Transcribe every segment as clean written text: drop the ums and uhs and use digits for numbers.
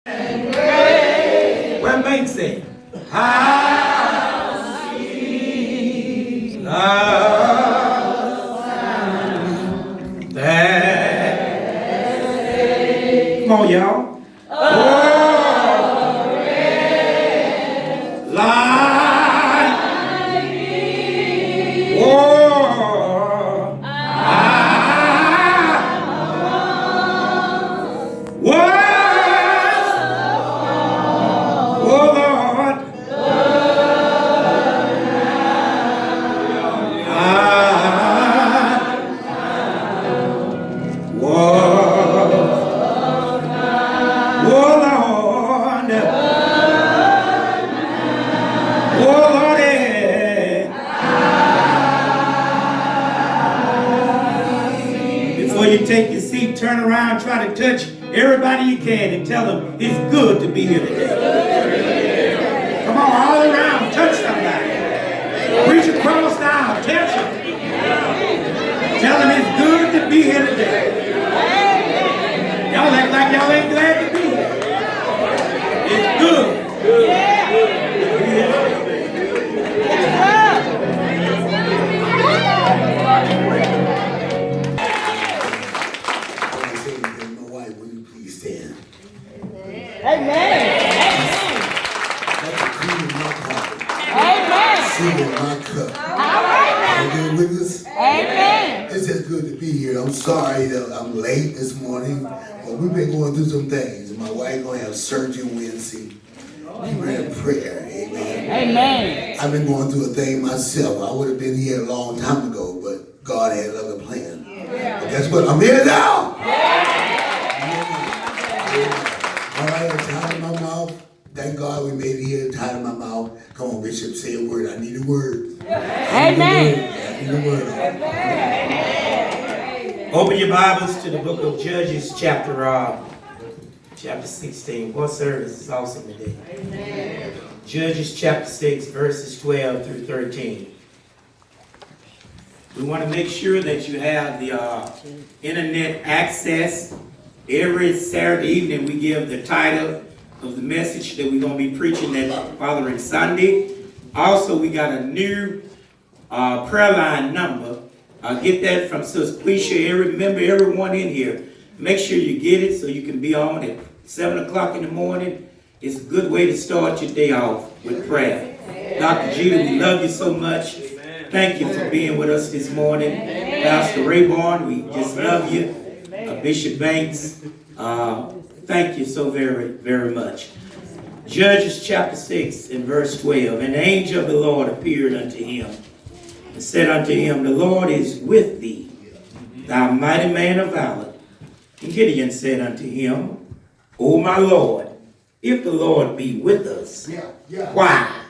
Where makes it? How sweet love that. Come on, y'all. Take your seat, turn around, try to touch everybody you can and tell them it's good to be here today. Come on, all around, touch somebody. Reach across the aisle, touch them. Tell them it's good to be here today. Y'all act like y'all ain't glad to be here. It's good. Amen. Amen. Sing in my cup. All right now. Are you with us? Amen. It's just good to be here. I'm sorry that I'm late this morning, but we've been going through some things. My wife gonna have surgery Wednesday. We're in prayer. Amen. Amen. I've been going through a thing myself. I would have been here a long time ago, but God had other plans. But guess what? I'm here now. All right, I'm tired of my mouth. Thank God we made it here, tired of my mouth. Come on, Bishop, say a word. I need a word. Amen. I need a word. Open your Bibles to the book of Judges, chapter 16. What service is awesome today. Amen. Judges chapter 6, verses 12 through 13. We want to make sure that you have the internet access. Every Saturday evening we give the title of the message that we're going to be preaching that following Sunday. Also, we got a new prayer line number. Get that from Sister Quisha. Remember, everyone in here, make sure you get it so you can be on at 7 o'clock in the morning. It's a good way to start your day off with prayer. Dr. Jeter, we love you so much. Thank you for being with us this morning. Pastor Rayborn, we just love you. Bishop Banks, thank you so very, very much. Judges chapter 6 and verse 12. And the angel of the Lord appeared unto him and said unto him, The Lord is with thee, thou mighty man of valor. And Gideon said unto him, O my Lord, if the Lord be with us, why?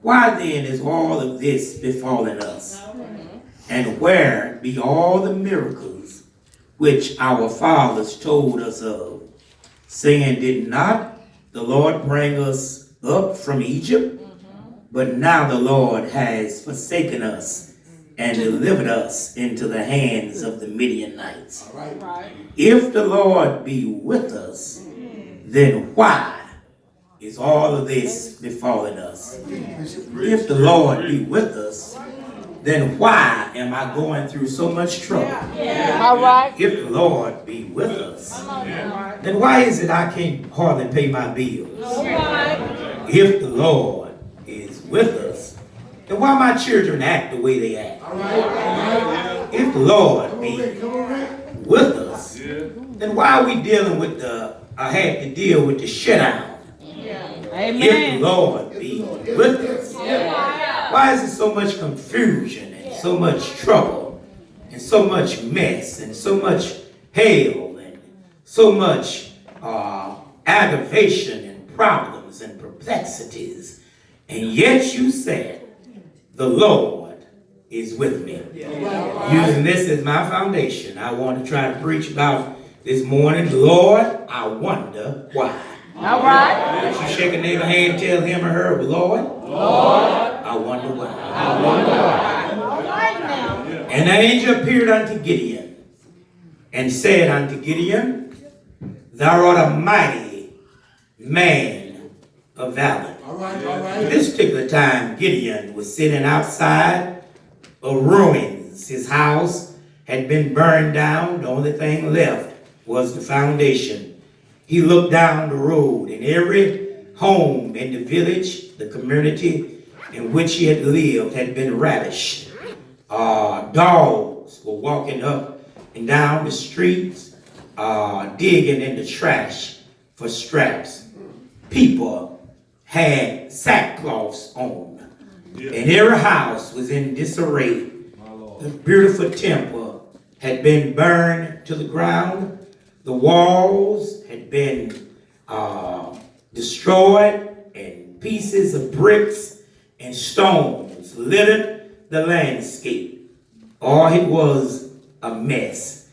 Why then is all of this befallen us? And where be all the miracles which our fathers told us of, saying, Did not the Lord bring us up from Egypt? But now the Lord has forsaken us and delivered us into the hands of the Midianites. If the Lord be with us, then why is all of this befallen us? If the Lord be with us, then why am I going through so much trouble? All right. If the Lord be with us, then why is it I can't hardly pay my bills? If the Lord is with us, then why my children act the way they act? If the Lord be with us, then why are we dealing with I had to deal with the shutdown? Amen. If the Lord be with us, why is there so much confusion and so much trouble and so much mess and so much hail and so much aggravation and problems and perplexities? And yet you said, the Lord is with me. Using this as my foundation, I want to try to preach about this morning, Lord, I wonder why. All right. If you shake a neighbor's hand, tell him or her, Lord, I wonder why. I wonder why. All right now. And the angel appeared unto Gideon and said unto Gideon, Thou art a mighty man of valor. All right. At this particular time, Gideon was sitting outside of ruins. His house had been burned down. The only thing left was the foundation. He looked down the road, and every home in the village, the community in which he had lived, had been ravished. Dogs were walking up and down the streets, digging in the trash for scraps. People had sackcloths on, and every house was in disarray. The beautiful temple had been burned to the ground. The walls had been destroyed, and pieces of bricks and stones littered the landscape. Oh, it was a mess.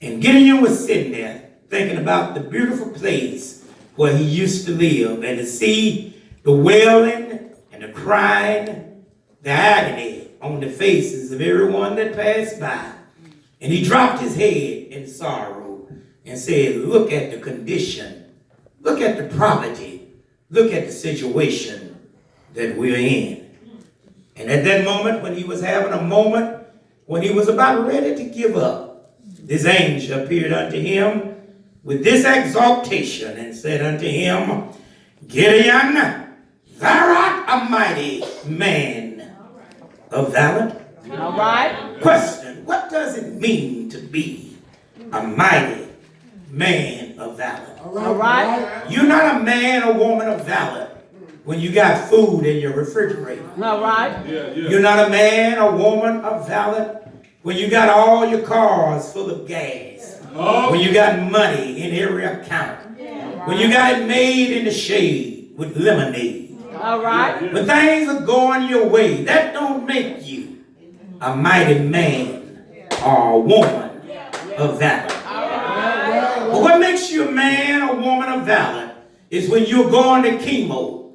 And Gideon was sitting there thinking about the beautiful place where he used to live, and to see the wailing and the crying, the agony on the faces of everyone that passed by. And he dropped his head in sorrow and said, look at the condition, look at the poverty, look at the situation that we're in. And at that moment, when he was having a moment, when he was about ready to give up, this angel appeared unto him with this exaltation and said unto him, Gideon, thou art a mighty man of valor. All right. Question, what does it mean to be a mighty man of valor? All right. You're not a man or woman of valor when you got food in your refrigerator. All right. You're not a man or woman of valor when you got all your cars full of gas. When you got money in every account. When you got it made in the shade with lemonade. All right. When things are going your way, that don't make you a mighty man or a woman of valor. But what makes you a man or woman of valor is when you're going to chemo.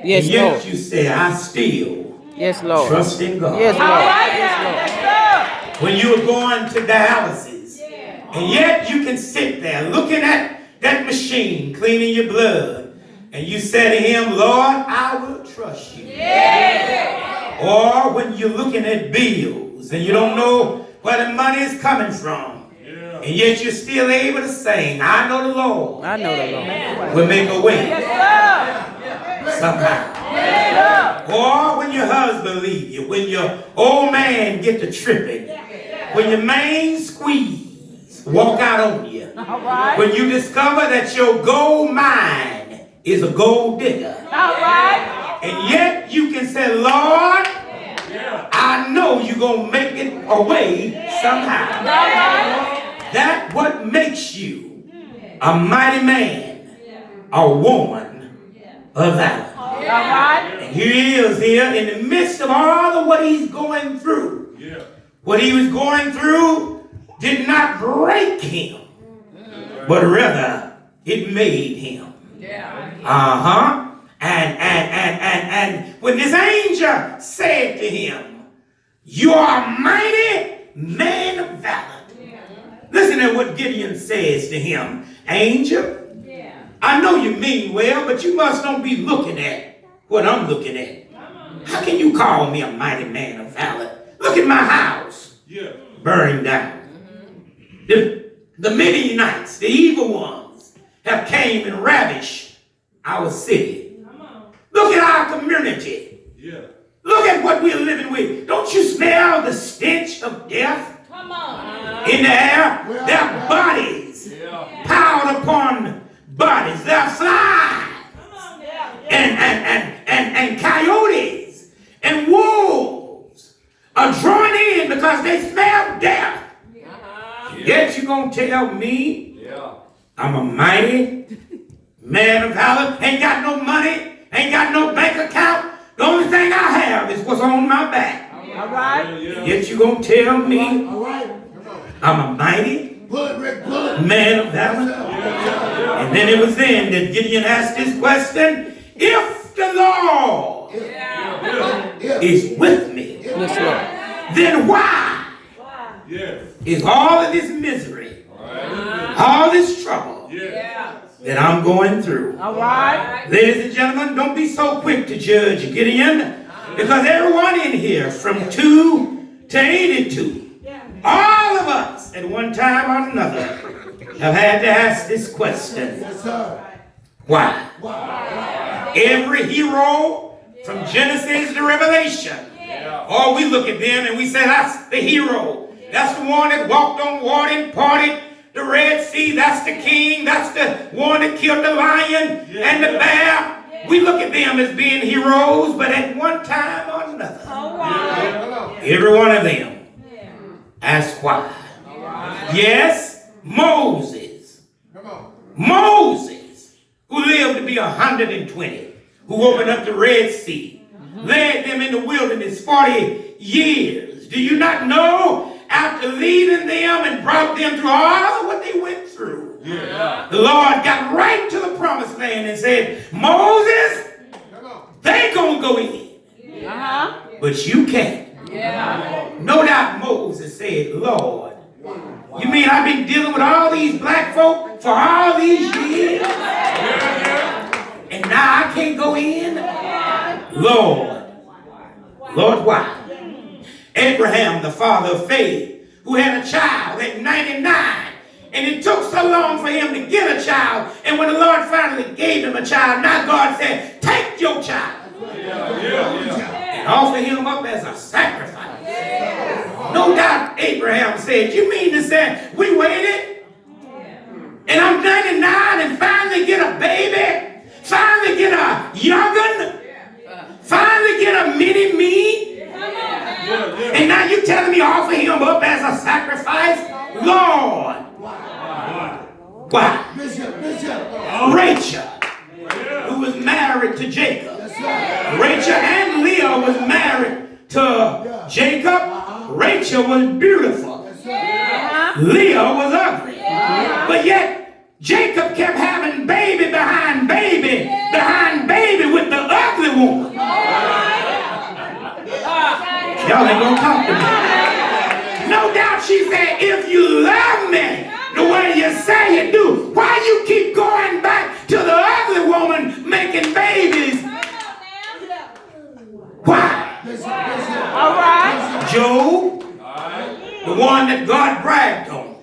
Yes, and yet Lord. you say, I still Yes, Lord. trust in God. Yes, Lord. All right now. When you're going to dialysis, and yet you can sit there looking at that machine cleaning your blood, and you say to him, Lord, I will trust you. Or when you're looking at bills and you don't know where the money is coming from, and yet you're still able to sing, I know the Lord I know the Lord. will make a way somehow. Or when your husband leave you, when your old man get to tripping, when your main squeeze walk out on you, All right. when you discover that your gold mine is a gold digger, All right. and yet you can say, Lord, I know you're going to make it away somehow. That's what makes you a mighty man, a woman of valor. All right. And here he is here in the midst of all of what he's going through. What he was going through did not break him, but rather it made him. And when this angel said to him, you are a mighty man of valor. Listen to what Gideon says to him. Angel, I know you mean well, but you must not be looking at what I'm looking at. How can you call me a mighty man of valor? Look at my house burned down. The Midianites, the evil ones, have came and ravished our city. Look at our community. Look at what we're living with. Don't you smell the stench of death in the air? There are bodies piled upon bodies. There are flies and coyotes and wolves are drawn in because they smell death. Yet you're going to tell me I'm a mighty man of valor, ain't got no money, ain't got no bank account. The only thing I have is what's on my back. All right. Yet you're going to tell me I'm a mighty man of valor. And then it was then that Gideon asked this question, if the Lord is with me, Yes, Lord. then why is all of this misery All this trouble Yeah. that I'm going through. All right. Ladies and gentlemen, don't be so quick to judge Gideon, because everyone in here from 2 to 82, all of us at one time or another have had to ask this question. Yes, sir. Why? Every hero from Genesis to Revelation, oh, we look at them and we say, that's the hero. That's the one that walked on water and parted the Red Sea. That's the king. That's the one that killed the lion and the bear. We look at them as being heroes, but at one time or another, every one of them asked why. Yes, Moses. Moses, who lived to be 120, who opened up the Red Sea, led them in the wilderness 40 years. Do you not know, after leading them and brought them through all of what they went through, the Lord got right to the promised land and said, Moses, they gonna go in, but you can't. No doubt Moses said, Lord, you mean I've been dealing with all these black folk for all these years? And now I can't go in? Lord, why? Abraham, the father of faith, who had a child at 99, and it took so long for him to get a child, and when the Lord finally gave him a child, now God said, take your child and offer him up as a sacrifice. No doubt Abraham said, you mean to say we waited and I'm 99 and finally get a baby, finally get a young'un, finally get a mini-me, and now you telling me offer him up as a sacrifice? Lord, why? Rachel, who was married to Jacob. Rachel and Leah was married to Jacob. Rachel was beautiful. Leah was ugly. But yet, Jacob kept having baby behind baby with the ugly woman. Y'all ain't gonna talk to me. No doubt she said, if you love me the way you say you do, why you keep going back to the ugly woman making babies? Why? All right. Job, the one that God bragged on,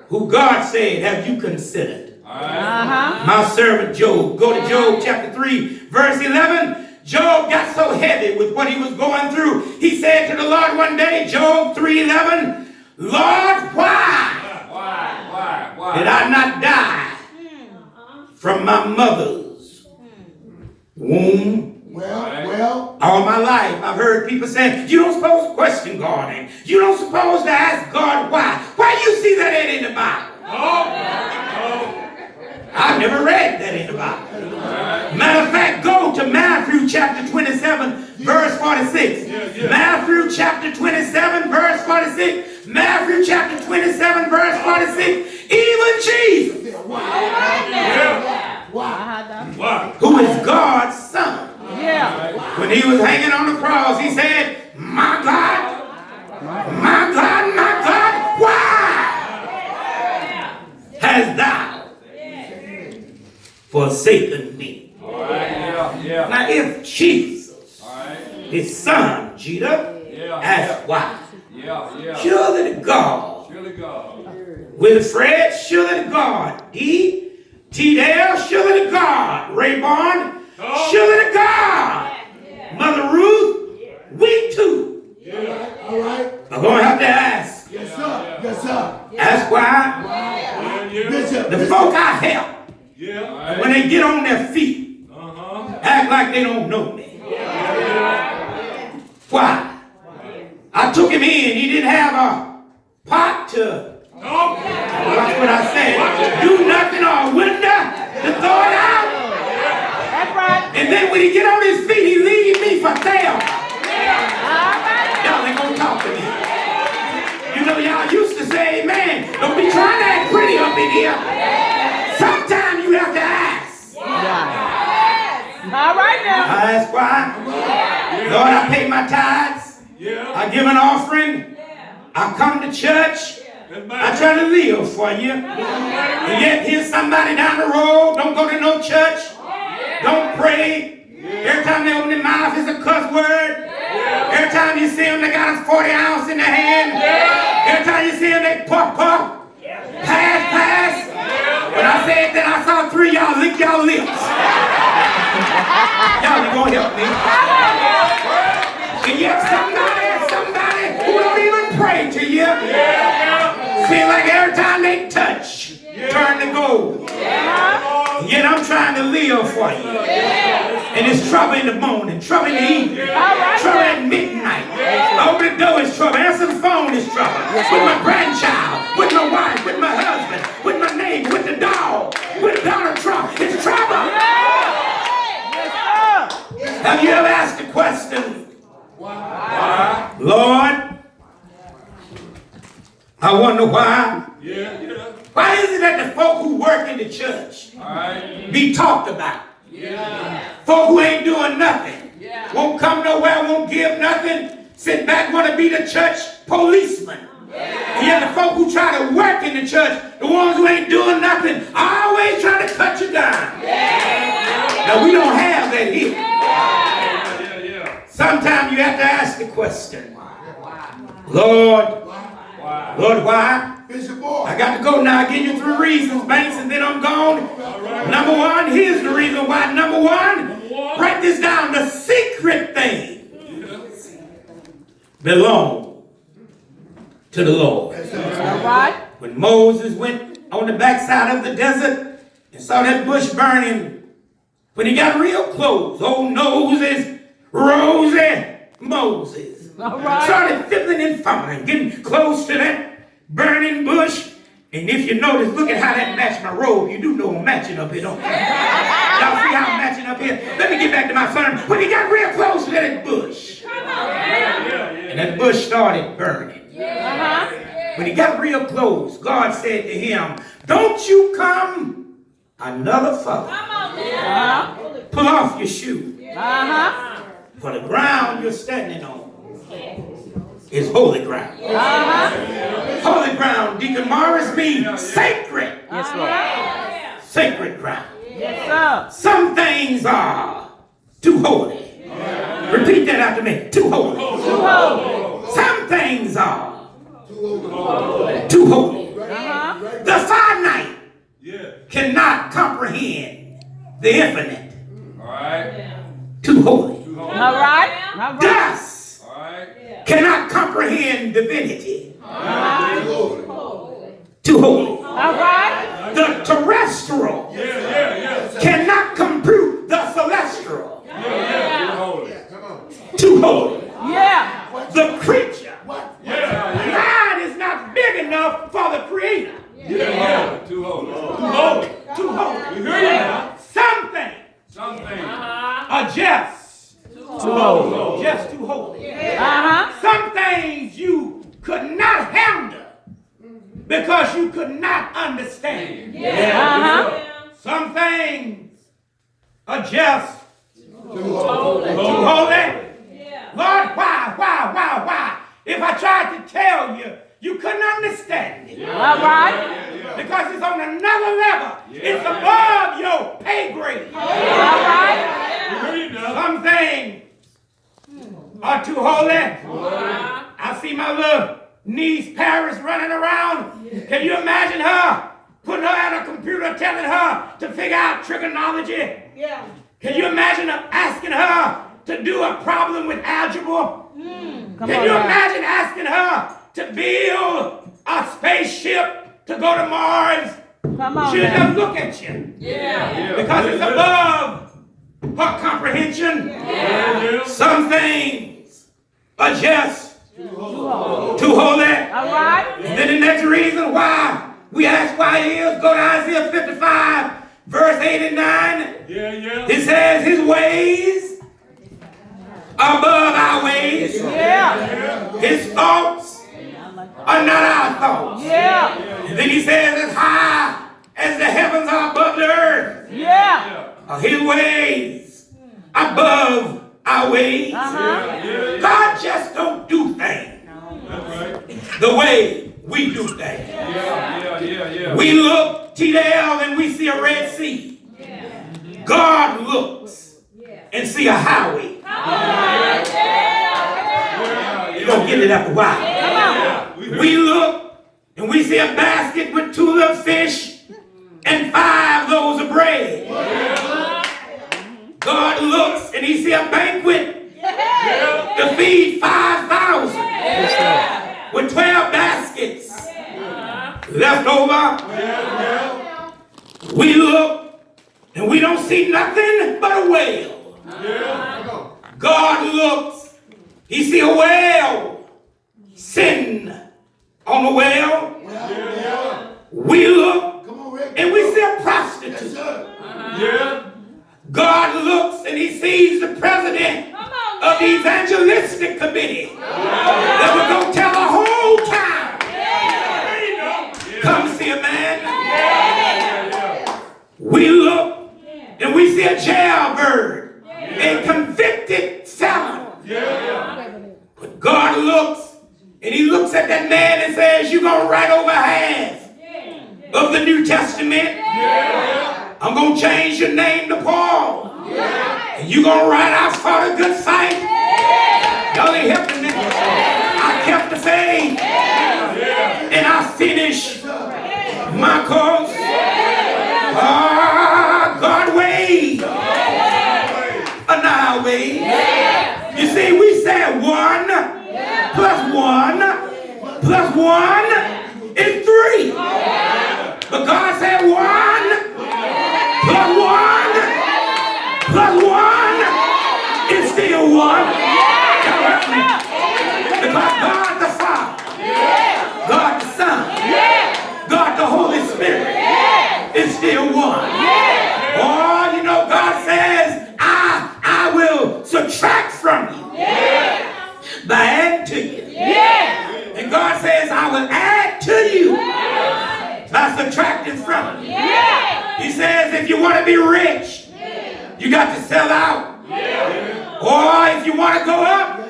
who God said, have you considered? My servant Job. Go to Job chapter 3, verse 11. Job got so heavy with what he was going through. He said to the Lord one day, Job 3:11, Lord, why did I not die from my mother's womb? Well, all my life I've heard people say, you don't supposed to question God and you don't supposed to ask God why. Why you see that in the Bible? I've never read that in the Bible. Matter of fact, go to Matthew chapter 27, verse 46. Matthew chapter 27, verse 46. Matthew chapter 27, verse 46. Even Jesus, who is God's son, when he was hanging on the cross, he said, my God, why hast thou forsaken me? Now if Jesus, his son, Judah, asked why, surely to God, Wilfred, surely to God, T-Dale, surely to God, Rayborn, surely to God, Mother Ruth, we too are going to have to ask. Yes, sir. Ask why? The folk I help, when they get on their feet, act like they don't know me. Why? I took him in. He didn't have a pot to, watch what I said, do nothing or a window to throw it out. That's right. And then when he get on his feet, he leave me for fail. Y'all ain't gonna talk to me. You know, y'all used to say, amen. Don't be trying to act pretty up in here. Sometimes you have to ask. All right now. I ask why. Lord, I pay my tithes. I give an offering. I come to church. I try to live for you. And yet here's somebody down the road, don't go to no church, don't pray. Every time they open their mouth, it's a cuss word. Every time you see them, they got a 40 ounce in their hand. Every time you see them, they puff. Pass. When I said that, I saw 3 of y'all lick y'all lips. Y'all ain't gonna help me. And yet somebody who don't even pray to you, seems like every time they touch, turn to gold. And yet I'm trying to live for you. And it's trouble in the morning, trouble in the evening, trouble at midnight. Open the door is trouble, answer the phone is trouble. With my grandchild, with my wife, with my husband, with my neighbor, with the dog, with Donald Trump. It's trouble. Have you ever asked the question, Lord, I wonder why? Why is it that the folk who work in the church be talked about? Folk who ain't doing nothing, won't come nowhere, won't give nothing, sit back, want to be the church policeman. And yet the folk who try to work in the church, the ones who ain't doing nothing, always trying to cut you down. Now we don't have that here. Sometimes you have to ask the question, Lord, why? I got to go now. I give you 3 reasons, Banks, and then I'm gone. Number 1, here's the reason why. Number 1, write this down. The secret thing belongs to the Lord. When Moses went on the backside of the desert and saw that bush burning, when he got real close, old noses, Rosie Moses started fiddling and fumbling, getting close to that burning bush. And if you notice, look at how that matched my robe. You do know I'm matching up here, don't you? Y'all see how I'm matching up here? Let me get back to my sermon. When he got real close to that bush, and that bush started burning. When he got real close, God said to him, don't you come another further. Pull off your shoe. For the ground you're standing on is holy ground. Holy ground, Deacon Morris, means sacred. Sacred ground. Some things are too holy. Repeat that after me. Too holy. Some things are too holy. The finite cannot comprehend the infinite. Too holy. Dust cannot comprehend divinity. Too holy. The terrestrial cannot compute the celestial. Too holy. The creature, God is not big enough for the creator. Too holy. Too holy. Something are just too holy. Just too holy. Some things you could not handle because you could not understand. Some things are just too holy. Lord, why? If I tried to tell you, you couldn't understand it. Because it's on another level. It's above your pay grade. Some things are too holy. I see my little niece Paris running around. Can you imagine her putting her at a computer telling her to figure out trigonometry? Can you imagine her asking her to do a problem with algebra? Can you imagine asking her to build a spaceship to go to Mars? She'll just look at you. Because it's above her comprehension. Some things are just too holy. And then the next reason why we ask why he is, go to Isaiah 55, verse 8 and 9. It says his ways above our ways. His thoughts are not our thoughts. And then he says as high as the heavens are above the earth. His ways above our ways. God just don't do things the way we do things. We look, TDL, and we see a Red Sea. God looks and see a highway. You're going to get it after a while. We look and we see a basket with 2 little fish and 5 loaves of bread. God looks and he see a banquet to feed 5,000 with 12 baskets left over. We look and we don't see nothing but a whale. God looks, he see a whale sitting on the whale. We look and we see a prostitute. God looks and he sees the president of the evangelistic committee that will go tell the whole town, come see a man. We look and we see a jailbird, a convicted felon. But God looks and he looks at that man and says, you're going to write over half of the New Testament. I'm going to change your name to Paul. And you're going to write, I fought a good fight. Y'all ain't helping me. I kept the faith. And I finished my course. God weighed. Another way. You see, we said 1 plus 1 plus 1 is 3. But God said 1 plus 1 plus 1 is still 1. Because God the Father, God the Son, God the Holy Spirit is still 1. Oh, you know, God says, I will subtract from you by adding to you. And God says, I will add to you by subtracting from you. He says, if you want to be rich, you got to sell out. Or if you want to go up,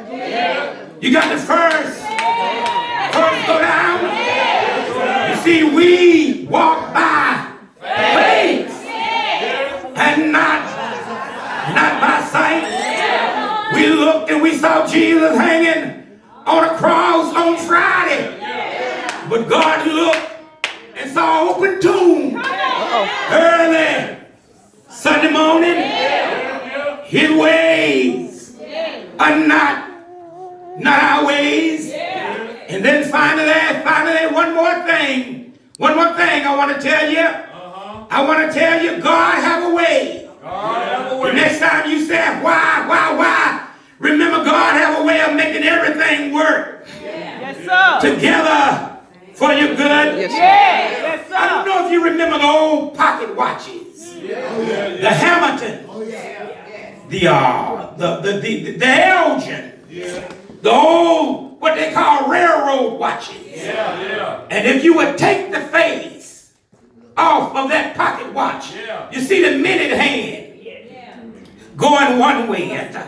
you got to first go down. You see, we walk by faith and not by sight. We looked and we saw Jesus hanging on a cross on Friday. But God looked and saw an open tomb early Sunday morning. His ways are not our ways. And then finally, one more thing I want to tell you. I want to tell you, God have a way. The next time you say, why? Remember, God have a way of making everything work together for your good. I don't know if you remember the old pocket watches, the Hamilton, the Elgin, the old, what they call railroad watches. And if you would take the face off of that pocket watch, you see the minute hand going one way, and the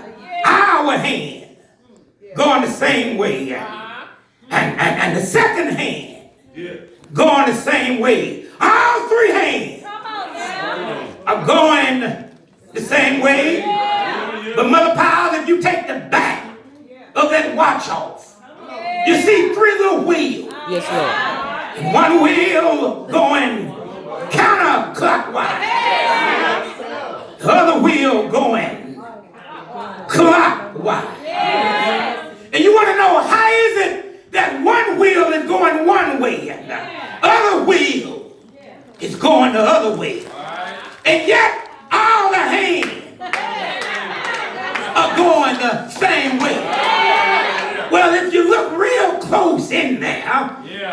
hour hand going the same way, and the second hand going the same way. All 3 hands are going the same way. But Mother Powell, if you take the back of that watch off, you see 3 little wheels. Yes, Lord. One wheel going counterclockwise. The other wheel going clockwise. And you want to know, how is it that one wheel is going one way and the other wheel is going the other way? And yet all the hands are going the same way. Well, if you look real close in there,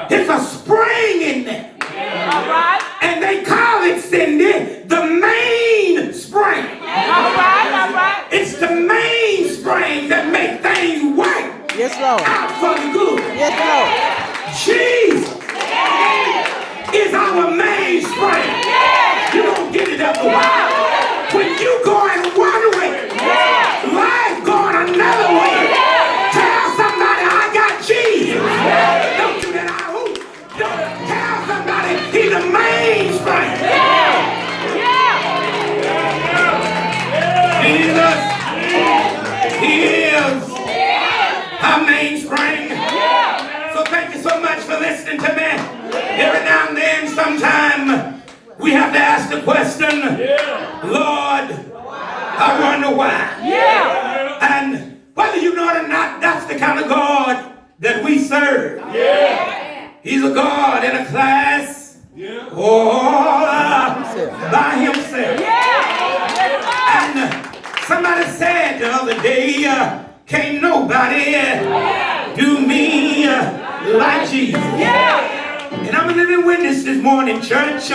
it's a spring in there. All right. And they call it, Cindy, the main spring. All right. It's the main spring that makes things work Yes, Lord. out for the good. Yes, Lord. Jesus is our main spring. You don't get it after a while. When you going one way, life going another way. Tell somebody, I got Jesus. Don't do that. And sometimes we have to ask the question, Lord, I wonder why. And whether you know it or not, that's the kind of God that we serve. He's a God in a class all by himself. And somebody said the other day, can't nobody do me like Jesus. And I'm a living witness this morning, church.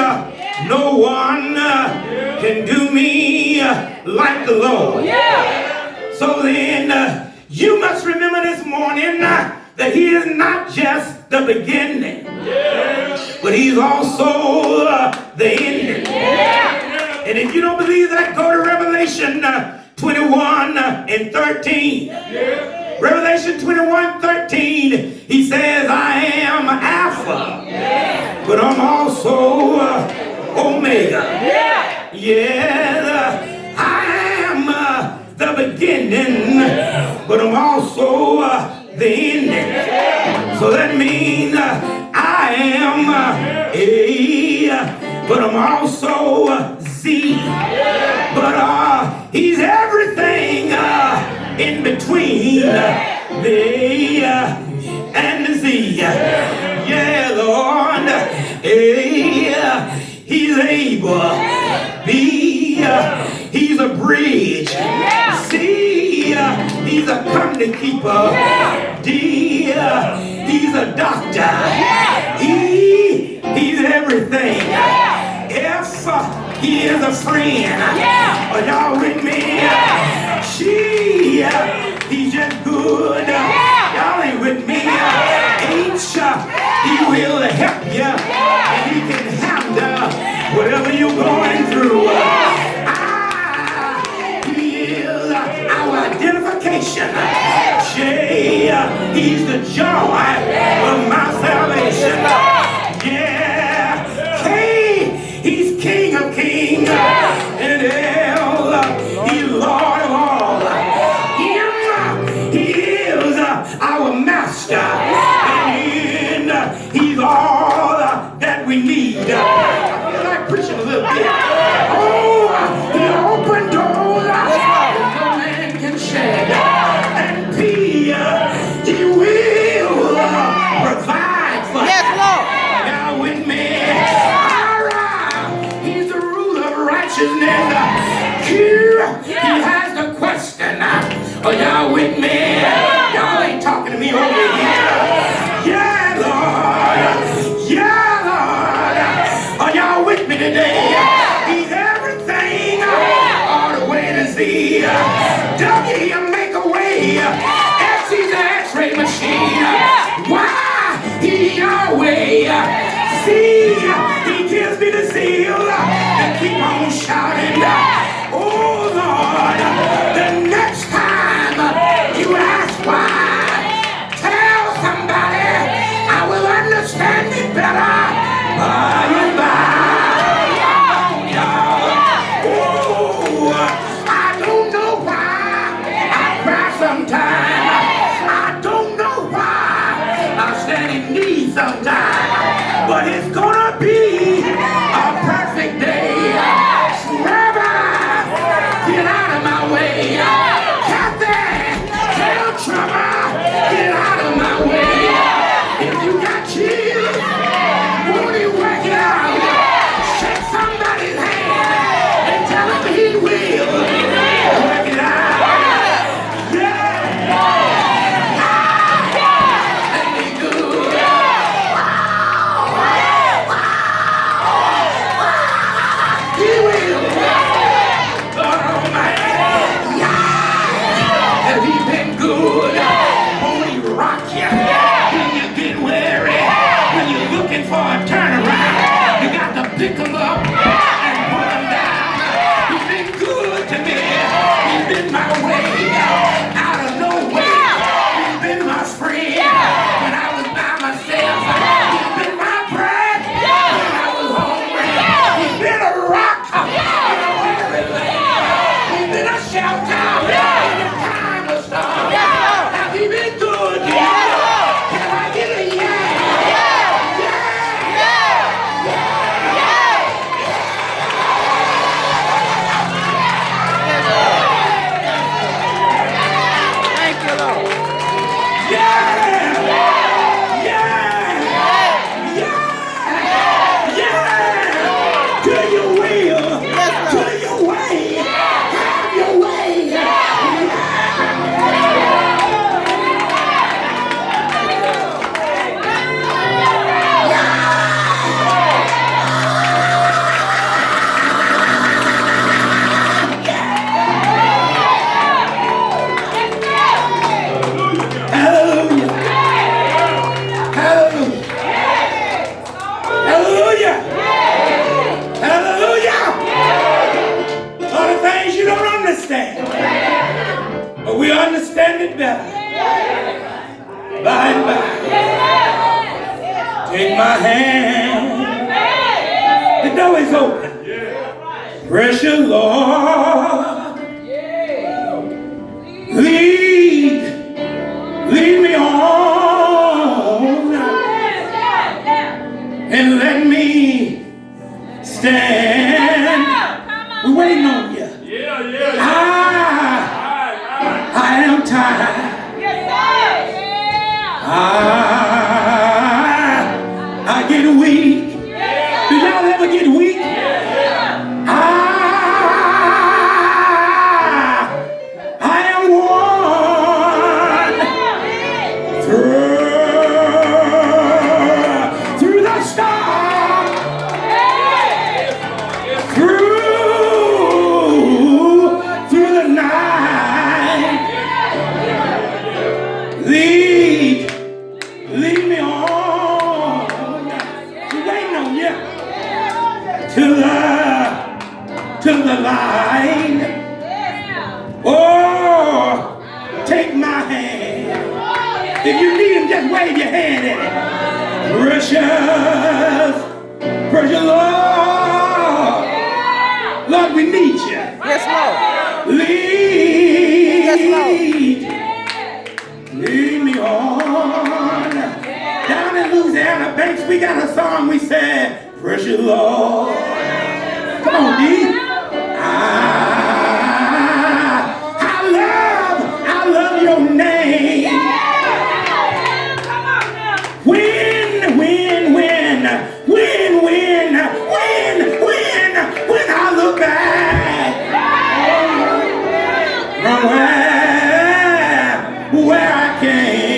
No one can do me like the Lord. So then, you must remember this morning that he is not just the beginning, but he's also the ending. And if you don't believe that, go to Revelation 21 and 13. Revelation 21:13, he says, I am Alpha, but I'm also Omega. I am the beginning, but I'm also the ending. So that means I am A, but I'm also Z. But he's everything in between the A and the Z. Yeah, Lord. A, he's able. B, he's a bridge. C, he's a company keeper. D, he's a doctor. E, he's everything. F, he is a friend. Are y'all with me? G, he's just good. Y'all ain't with me. H, he will help you. And he can handle whatever you're going through. He is our identification. J, he's the joy of my salvation. K, he's King of Kings. And L, he's Lord of all. M, he is our master. And he's all that we need. I feel like preaching a little bit. Oh, he opened doors that no man can shut. And P, he will provide for us. Now with me. R, he's the ruler of righteousness. Q, he has the question. Are y'all with me? Y'all ain't talking to me over here. Yeah, Lord. Are y'all with me today? He's everything all the way to Z. W, he'll make a way. X, he's an X-ray machine. Y, he Yahweh. Z, he gives me the zeal and keep on shouting. Oh Lord, the next time you ask why, tell somebody I will understand it better by and by. Oh, I don't know why door is open. Precious Lord, lead me on and let me stand. We're waiting on you. I am tired. I get weak. Do y'all ever get weak? I am worn through the storm, through the night. Lead me on. We're waiting on you to the line. Oh, take my hand. If you need him, just wave your hand at it. Precious Lord. Lord, we need you. Yes, Lord. Lead me on. Down in Louisiana Banks, we got a song we said, Precious Lord. Come on, D. I love your name. When I look back from where I came.